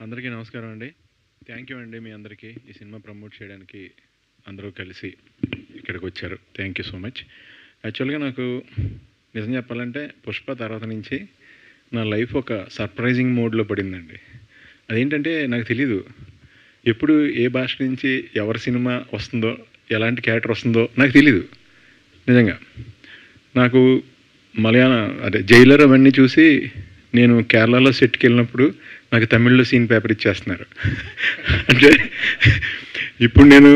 అందరికీ నమస్కారం అండి. థ్యాంక్ యూ అండి మీ అందరికీ ఈ సినిమా ప్రమోట్ చేయడానికి అందరూ కలిసి ఇక్కడికి వచ్చారు. Thank you so much. యాక్చువల్గా నాకు నిజం చెప్పాలంటే పుష్ప తర్వాత నుంచి నా లైఫ్ ఒక సర్ప్రైజింగ్ మోడ్లో పడిందండి. అదేంటంటే నాకు తెలీదు ఎప్పుడు ఏ భాష నుంచి ఎవరి సినిమా వస్తుందో, ఎలాంటి క్యారెక్టర్ వస్తుందో నాకు తెలీదు. నిజంగా నాకు జైలర్ అవన్నీ చూసి నేను కేరళలో సెట్కి వెళ్ళినప్పుడు నాకు తమిళ్లో సీన్ పేపర్ ఇచ్చేస్తున్నారు. అంటే ఇప్పుడు నేను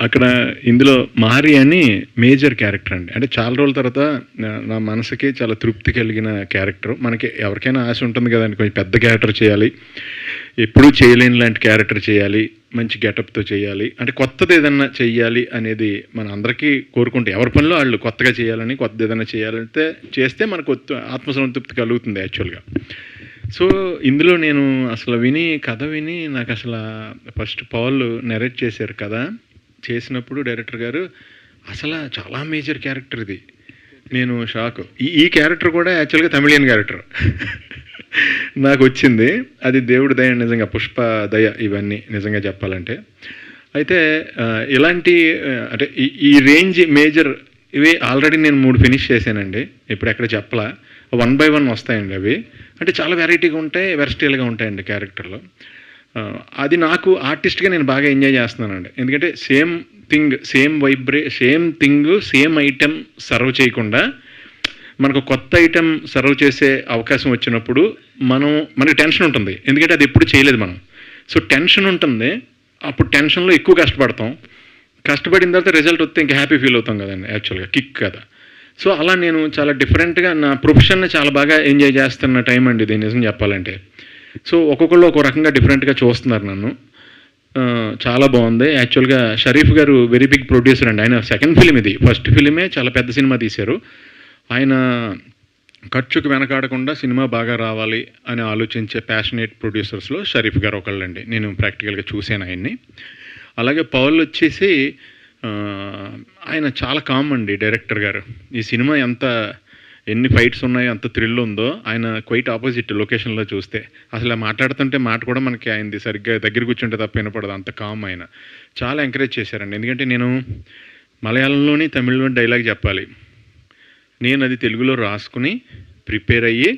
అక్కడ ఇందులో మారి అని మేజర్ క్యారెక్టర్ అండి. అంటే చాలా రోజుల తర్వాత నా మనసుకి చాలా తృప్తి కలిగిన క్యారెక్టర్. మనకి ఎవరికైనా ఆశ ఉంటుంది కదండి, కొంచెం పెద్ద క్యారెక్టర్ చేయాలి, ఎప్పుడూ చేయలేని లాంటి క్యారెక్టర్ చేయాలి, మంచి గెటప్తో చేయాలి, అంటే కొత్తది ఏదన్నా చెయ్యాలి అనేది మన అందరికీ కోరుకుంటే, ఎవరి పనిలో వాళ్ళు కొత్తగా చేయాలని, కొత్తది ఏదైనా చేయాలంటే చేస్తే మనకు ఆత్మసంతృప్తి కలుగుతుంది యాక్చువల్గా. సో ఇందులో నేను అసలు కథ విని నాకు అసలు ఫస్ట్ పాల్ నెరేట్ చేశారు కదా, చేసినప్పుడు డైరెక్టర్ గారు అసలు చాలా మేజర్ క్యారెక్టర్ ఇది. నేను షాక్. ఈ క్యారెక్టర్ కూడా యాక్చువల్గా తమిళియన్ క్యారెక్టర్ నాకు వచ్చింది. అది దేవుడి దయ నిజంగా, పుష్ప దయ ఇవన్నీ నిజంగా చెప్పాలంటే. అయితే ఇలాంటి అంటే ఈ రేంజ్ మేజర్ ఇవి ఆల్రెడీ నేను 3 ఫినిష్ చేశానండి. ఇప్పుడు ఎక్కడ చెప్పలా, 1 by 1 వస్తాయండి అవి. అంటే చాలా వెరైటీగా ఉంటాయి, వెర్స్టైల్గా ఉంటాయండి క్యారెక్టర్లో. అది నాకు ఆర్టిస్ట్గా నేను బాగా ఎంజాయ్ చేస్తున్నానండి. ఎందుకంటే same thing, same item serve చేయకుండా మనకు కొత్త ఐటెం సర్వ్ చేసే అవకాశం వచ్చినప్పుడు మనకి టెన్షన్ ఉంటుంది. ఎందుకంటే అది ఎప్పుడు చేయలేదు మనం. సో టెన్షన్ ఉంటుంది. అప్పుడు టెన్షన్లో ఎక్కువ కష్టపడిన తర్వాత రిజల్ట్ వస్తే ఇంకా హ్యాపీ ఫీల్ అవుతాం కదండి, యాక్చువల్గా కిక్ కదా. సో అలా నేను చాలా డిఫరెంట్గా నా ప్రొఫెషన్ని చాలా బాగా ఎంజాయ్ చేస్తున్న టైం అండి ఇది, నిజం చెప్పాలంటే. సో ఒక్కొక్కళ్ళు ఒక రకంగా డిఫరెంట్గా చూస్తున్నారు నన్ను. చాలా బాగుంది. యాక్చువల్గా షరీఫ్ గారు వెరీ బిగ్ ప్రొడ్యూసర్ అండి. ఆయన సెకండ్ ఫిలిం ఇది. ఫస్ట్ ఫిలిమే చాలా పెద్ద సినిమా తీశారు. ఆయన ఖర్చుకు వెనకాడకుండా సినిమా బాగా రావాలి అని ఆలోచించే ప్యాషనేట్ ప్రొడ్యూసర్స్లో షరీఫ్ గారు ఒకళ్ళండి. నేను ప్రాక్టికల్గా చూశాను ఆయన్ని. అలాగే పౌల్ వచ్చేసి ఆయన చాలా కామ్ అండి డైరెక్టర్ గారు. ఈ సినిమా ఎన్ని ఫైట్స్ ఉన్నాయో, ఎంత థ్రిల్ ఉందో, ఆయన క్వైట్ ఆపోజిట్ లొకేషన్లో చూస్తే. అసలు మాట్లాడుతుంటే మాట కూడా మనకి ఆయనది సరిగ్గా దగ్గర కూర్చుంటే తప్ప వినపడదు, అంత కామ్ ఆయన. చాలా ఎంకరేజ్ చేశారండి. ఎందుకంటే నేను మలయాళంలోని తమిళ్లోని డైలాగ్ చెప్పాలి, నేను అది తెలుగులో రాసుకుని ప్రిపేర్ అయ్యి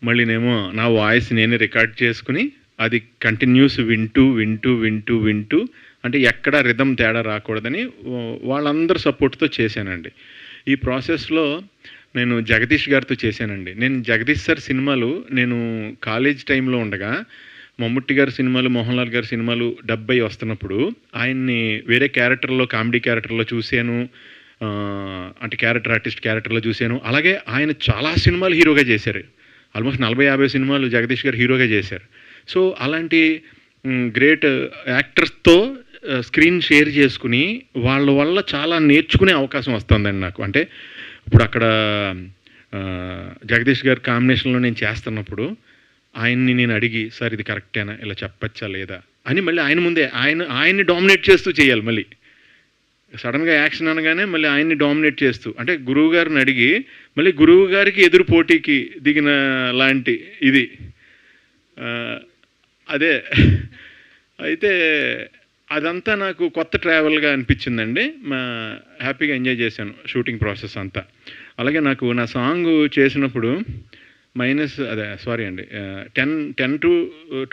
మళ్ళీనేమో నా వాయిస్ నేనే రికార్డ్ చేసుకుని అది కంటిన్యూస్ వింటూ అంటే ఎక్కడ రిథమ్ తేడా రాకూడదని వాళ్ళందరూ సపోర్ట్తో చేశానండి. ఈ ప్రాసెస్లో నేను జగదీష్ గారితో చేశానండి. నేను జగదీష్ సార్ సినిమాలు నేను కాలేజ్ టైంలో ఉండగా మమ్ముట్టి గారి సినిమాలు, మోహన్ లాల్ గారి సినిమాలు 70 వస్తున్నప్పుడు ఆయన్ని వేరే క్యారెక్టర్లో, కామెడీ క్యారెక్టర్లో చూశాను. అంటే ఆర్టిస్ట్ క్యారెక్టర్లో చూశాను. అలాగే ఆయన చాలా సినిమాలు హీరోగా చేశారు. ఆల్మోస్ట్ 40-50 సినిమాలు జగదీష్ గారు హీరోగా చేశారు. సో అలాంటి గ్రేట్ యాక్టర్స్తో స్క్రీన్ షేర్ చేసుకుని వాళ్ళ వల్ల చాలా నేర్చుకునే అవకాశం వస్తుందండి నాకు. అంటే ఇప్పుడు అక్కడ జగదీష్ గారి కాంబినేషన్లో నేను చేస్తున్నప్పుడు ఆయన్ని నేను అడిగి, సార్ ఇది కరెక్టేనా, ఇలా చెప్పచ్చా లేదా అని మళ్ళీ ఆయన ముందే ఆయన్ని డామినేట్ చేస్తూ చేయాలి. మళ్ళీ సడన్గా యాక్షన్ అనగానే మళ్ళీ ఆయన్ని డామినేట్ చేస్తూ, అంటే గురువు గారిని అడిగి మళ్ళీ గురువు గారికి ఎదురు పోటీకి దిగిన లాంటి ఇది. అదే అయితే అదంతా నాకు కొత్త ట్రావెల్గా అనిపించిందండి. హ్యాపీగా ఎంజాయ్ చేశాను షూటింగ్ ప్రాసెస్ అంతా. అలాగే నాకు నా సాంగ్ చేసినప్పుడు అండి 10 to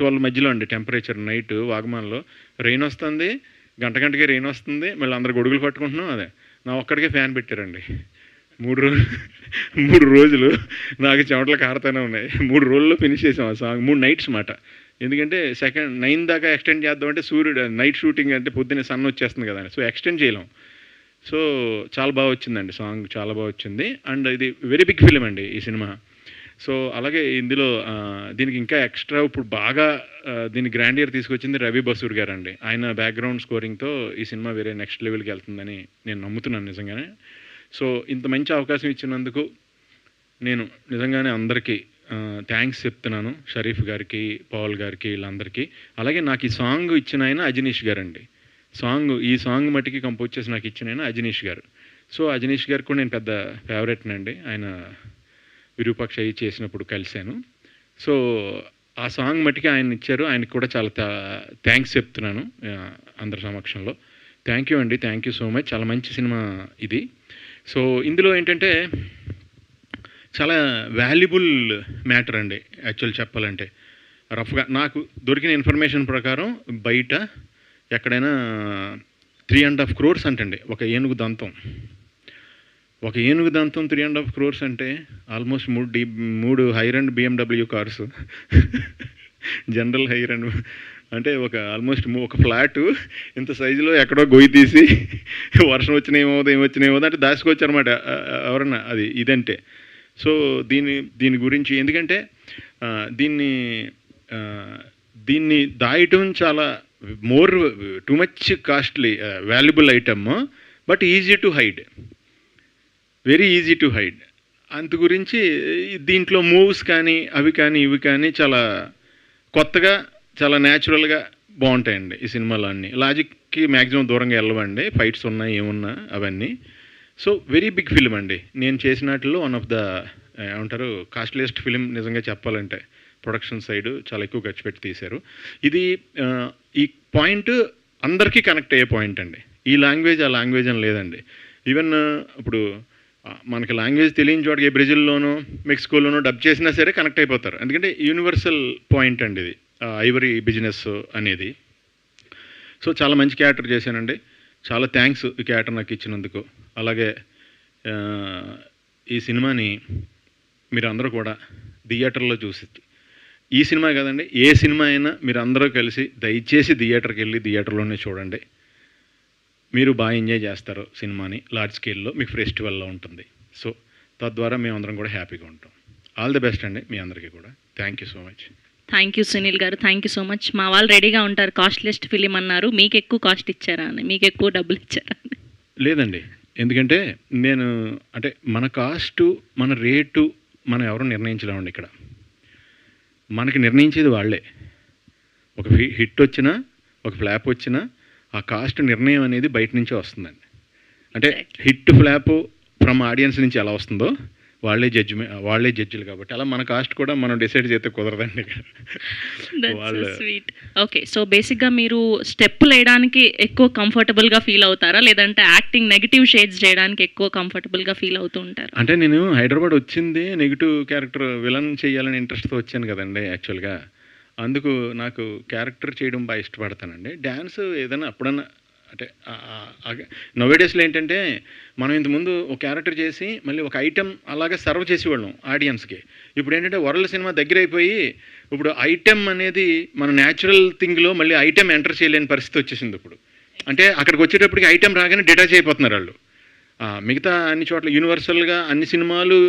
12 మధ్యలో అండి టెంపరేచర్. నైట్ వాగమాన్లో రెయిన్ వస్తుంది, గంటకి రెయిన్ వస్తుంది, మళ్ళీ అందరు గొడుగులు పట్టుకుంటున్నాం. నా ఒక్కడికే ఫ్యాన్ పెట్టారండి. 3 రోజులు నాకు చెమటలు కారుతూనే ఉన్నాయి. 3 రోజుల్లో ఫినిష్ చేసాం ఆ సాంగ్. 3 నైట్స్ మాట. ఎందుకంటే 9 దాకా ఎక్స్టెండ్ చేద్దామంటే సూర్యుడు నైట్ షూటింగ్ అంటే పొద్దున్నే సన్ వచ్చేస్తుంది కదా, సో ఎక్స్టెండ్ చేయలేం. సో చాలా బాగా వచ్చిందండి సాంగ్, చాలా బాగా వచ్చింది. అండ్ ఇది వెరీ బిగ్ ఫిలిం అండి ఈ సినిమా. సో అలాగే ఇందులో దీనికి ఇంకా ఎక్స్ట్రా ఇప్పుడు బాగా దీని గ్రాండియర్ తీసుకొచ్చింది రవి బసూర్ గారు అండి. ఆయన బ్యాక్గ్రౌండ్ స్కోరింగ్తో ఈ సినిమా వేరే నెక్స్ట్ లెవెల్కి వెళ్తుందని నేను నమ్ముతున్నాను నిజంగానే. సో ఇంత మంచి అవకాశం ఇచ్చినందుకు నేను నిజంగానే అందరికీ థ్యాంక్స్ చెప్తున్నాను. షరీఫ్ గారికి, పవల్ గారికి, వీళ్ళందరికీ. అలాగే నాకు ఈ సాంగ్ ఇచ్చిన ఆయన అజనీష్ గారు అండి. ఈ సాంగ్ మట్టికి కంపోజ్ చేసి నాకు ఇచ్చిన ఆయన అజనీష్ గారు. సో అజనీష్ గారికి కూడా నేను పెద్ద ఫేవరెట్నండి. ఆయన విరూపాక్ష చేసినప్పుడు కలిశాను. సో ఆ సాంగ్ మట్టుకి ఆయన ఇచ్చారు. ఆయనకి కూడా చాలా థ్యాంక్స్ చెప్తున్నాను అందరి సమక్షంలో. థ్యాంక్ యూ అండి, థ్యాంక్ యూ సో మచ్. చాలా మంచి సినిమా ఇది. సో ఇందులో ఏంటంటే చాలా వాల్యుబుల్ మ్యాటర్ అండి యాక్చువల్ చెప్పాలంటే. రఫ్గా నాకు దొరికిన ఇన్ఫర్మేషన్ ప్రకారం బయట ఎక్కడైనా 3.5 crores అంటండి ఒక ఏనుగు దంతం. ఒక ఏనుగు దంతం 3.5 crores అంటే almost 3 hire and BMW cars, general hire and అంటే ఒక ఆల్మోస్ట్ ఒక ఫ్లాటు ఇంత సైజులో ఎక్కడో గొయ్యి తీసి వర్షం వచ్చినా ఏమవుతుంది అంటే దాచుకోవచ్చనమాట ఎవరన్నా అది ఇదంటే. సో దీని గురించి ఎందుకంటే దీన్ని దాయటం చాలా too much costly valuable item, but easy to hide, very easy to hide. అందు గురించి దీంట్లో మూవ్స్ కానీ అవి కానీ ఇవి కానీ చాలా కొత్తగా చాలా న్యాచురల్గా బాగుంటాయండి ఈ సినిమాలో. అన్నీ లాజిక్కి మ్యాక్సిమం దూరంగా వెళ్ళవండి, ఫైట్స్ ఉన్నాయి ఏమున్నా అవన్నీ. సో వెరీ బిగ్ ఫిలిం అండి. నేను చేసినట్లో వన్ ఆఫ్ ద ఏమంటారు కాస్ట్లీయెస్ట్ ఫిలిం నిజంగా చెప్పాలంటే. ప్రొడక్షన్ సైడ్ చాలా ఎక్కువ ఖర్చు పెట్టి తీశారు. ఇది ఈ పాయింట్ అందరికీ కనెక్ట్ అయ్యే పాయింట్ అండి. ఈ లాంగ్వేజ్ ఆ లాంగ్వేజ్ అని లేదండి. ఈవెన్ ఇప్పుడు మనకి లాంగ్వేజ్ తెలియని చోటకి బ్రెజిల్లోనో మెక్సికోలోనో డబ్ చేసినా సరే కనెక్ట్ అయిపోతారు. ఎందుకంటే యూనివర్సల్ పాయింట్ అండి ఇది, ఐవరీ బిజినెస్ అనేది. సో చాలా మంచి క్యారెక్టర్ చేశానండి. చాలా థ్యాంక్స్ ఈ క్యారెక్టర్ నాకు ఇచ్చినందుకు. అలాగే ఈ సినిమాని మీరు అందరూ కూడా థియేటర్లో చూసి, ఈ సినిమా కాదండి ఏ సినిమా అయినా మీరు అందరూ కలిసి దయచేసి థియేటర్కి వెళ్ళి థియేటర్లోనే చూడండి. మీరు బాగా ఎంజాయ్ చేస్తారు సినిమాని. లార్జ్ స్కేల్లో మీకు ఫెస్టివల్లో ఉంటుంది. సో తద్వారా మేమందరం కూడా హ్యాపీగా ఉంటాం. ఆల్ ది బెస్ట్ అండి మీ అందరికీ కూడా. Thank you so much. Thank you Sunil గారు, థ్యాంక్ యూ సో మచ్. మా వాళ్ళు రెడీగా ఉంటారు. కాస్ట్లెస్ట్ ఫిలిం అన్నారు, మీకు ఎక్కువ కాస్ట్ ఇచ్చారా అని, మీకు ఎక్కువ డబ్బులు ఇచ్చారా అని? లేదండి, ఎందుకంటే నేను అంటే మన కాస్టు మన రేటు మనం ఎవరు నిర్ణయించలేమండి. ఇక్కడ మనకి నిర్ణయించేది వాళ్ళే. ఒక హిట్ వచ్చినా ఒక ఫ్లాప్ వచ్చినా ఆ కాస్ట్ నిర్ణయం అనేది బయట నుంచే వస్తుందండి. అంటే హిట్ ఫ్లాప్ ఫ్రమ్ ఆడియన్స్ నుంచి ఎలా వస్తుందో వాళ్ళే జడ్జిలు కాబట్టి అలా మన కాస్ట్ కూడా మనం డిసైడ్ చేస్తే కుదరదండి. స్వీట్. ఓకే, సో బేసిక్గా మీరు స్టెప్పులు వేయడానికి ఎక్కువ కంఫర్టబుల్గా ఫీల్ అవుతారా, లేదంటే యాక్టింగ్ నెగిటివ్ షేడ్స్ చేయడానికి ఎక్కువ కంఫర్టబుల్గా ఫీల్ అవుతూ ఉంటారు? అంటే నేను హైదరాబాద్ వచ్చింది నెగిటివ్ క్యారెక్టర్ విలన్ చేయాలని ఇంట్రెస్ట్తో వచ్చాను కదండి యాక్చువల్గా. అందుకు నాకు క్యారెక్టర్ చేయడం బాగా ఇష్టపడతానండి. డ్యాన్స్ ఏదైనా అప్పుడన్నా అంటే నోవేడేస్లో ఏంటంటే మనం ఇంతకుముందు ఒక క్యారెక్టర్ చేసి మళ్ళీ ఒక ఐటెం అలాగే సర్వ్ చేసేవాళ్ళం ఆడియన్స్కి. ఇప్పుడు ఏంటంటే వరల్డ్ సినిమా దగ్గర అయిపోయి ఇప్పుడు ఐటెం అనేది మన న్యాచురల్ థింగ్లో మళ్ళీ ఐటెం ఎంటర్ చేయలేని పరిస్థితి వచ్చేసింది ఇప్పుడు. అంటే అక్కడికి వచ్చేటప్పటికి ఐటెం రాగానే డిటాచ్ అయిపోతున్నారు వాళ్ళు. మిగతా అన్ని చోట్ల యూనివర్సల్గా అన్ని సినిమాలు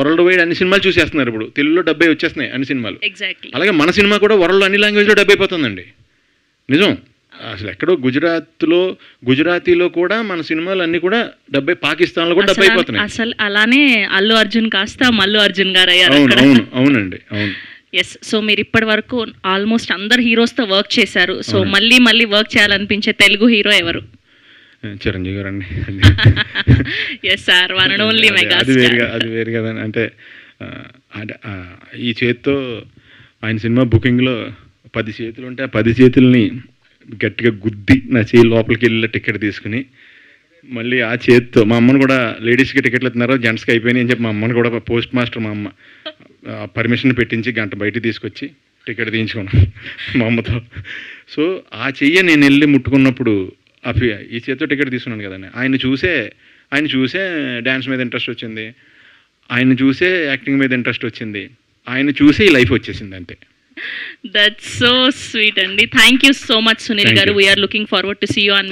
వరల్డ్ వైడ్ అన్ని సినిమాలు చూసేస్తున్నారు. ఇప్పుడు తెలుగులో 70 వచ్చేస్తున్నాయి అన్ని సినిమాలు. అలాగే మన సినిమా కూడా వరల్డ్ అన్ని లాంగ్వేజ్లో 70 అయిపోతుందండి. నిజం. అసలు ఎక్కడో గుజరాతీలో కూడా మన సినిమాలు అన్ని కూడా 70, పాకిస్తాన్లో కూడా 70 అయిపోతున్నాయి. అసలు అలానే అల్లు అర్జున్ కాస్త మల్లు అర్జున్ గారు అయ్యారు. అవునండి, అవును. ఎస్. సో మీరు ఇప్పటి వరకు ఆల్మోస్ట్ అందరు హీరోస్తో వర్క్ చేశారు. సో మళ్ళీ వర్క్ చేయాలనిపించే తెలుగు హీరో ఎవరు? చిరంజీవి గారు అండి. Yes sir, one and only mega. అది వేరు కదా. అంటే ఈ చేతితో ఆయన సినిమా బుకింగ్లో 10 చేతులు ఉంటే ఆ 10 చేతుల్ని గట్టిగా గుద్ది నా చేయి లోపలికి వెళ్ళి టికెట్ తీసుకుని మళ్ళీ ఆ చేతితో మా అమ్మను కూడా లేడీస్కి టికెట్లు ఇస్తున్నారు జెంట్స్కి అయిపోయినాయి అని చెప్పి మా అమ్మను కూడా పోస్ట్ మాస్టర్ మా అమ్మ పర్మిషన్ పెట్టించి గంట బయటికి తీసుకొచ్చి టికెట్ తీయించుకున్నాను మా అమ్మతో. సో ఆ చెయ్యి నేను వెళ్ళి ముట్టుకున్నప్పుడు ఈ చేతితో టికెట్ తీసుకున్నాను కదండి. ఆయన చూసే డ్యాన్స్ మీద ఇంట్రెస్ట్ వచ్చింది, ఆయన చూసే యాక్టింగ్ మీద ఇంట్రెస్ట్ వచ్చింది, ఆయన చూసే ఈ లైఫ్ వచ్చేసింది అంతే. That's so sweet, Andy. Thank you so much, Sunil garu. We are looking forward to see you on